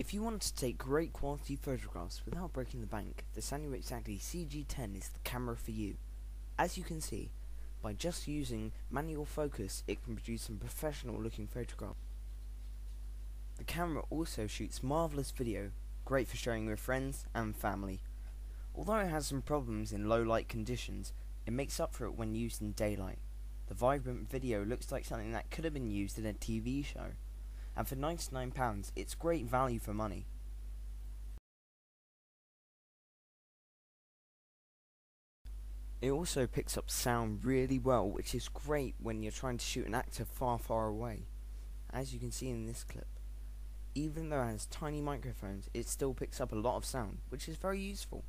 If you want to take great quality photographs without breaking the bank, the Sanyo Xacti CG10 is the camera for you. As you can see, by just using manual focus, it can produce some professional looking photographs. The camera also shoots marvellous video, great for sharing with friends and family. Although it has some problems in low light conditions, it makes up for it when used in daylight. The vibrant video looks like something that could have been used in a TV show, and for £99 it's great value for money. It also picks up sound really well, which is great when you're trying to shoot an actor far away, as you can see in this clip. Even though it has tiny microphones, it still picks up a lot of sound, which is very useful.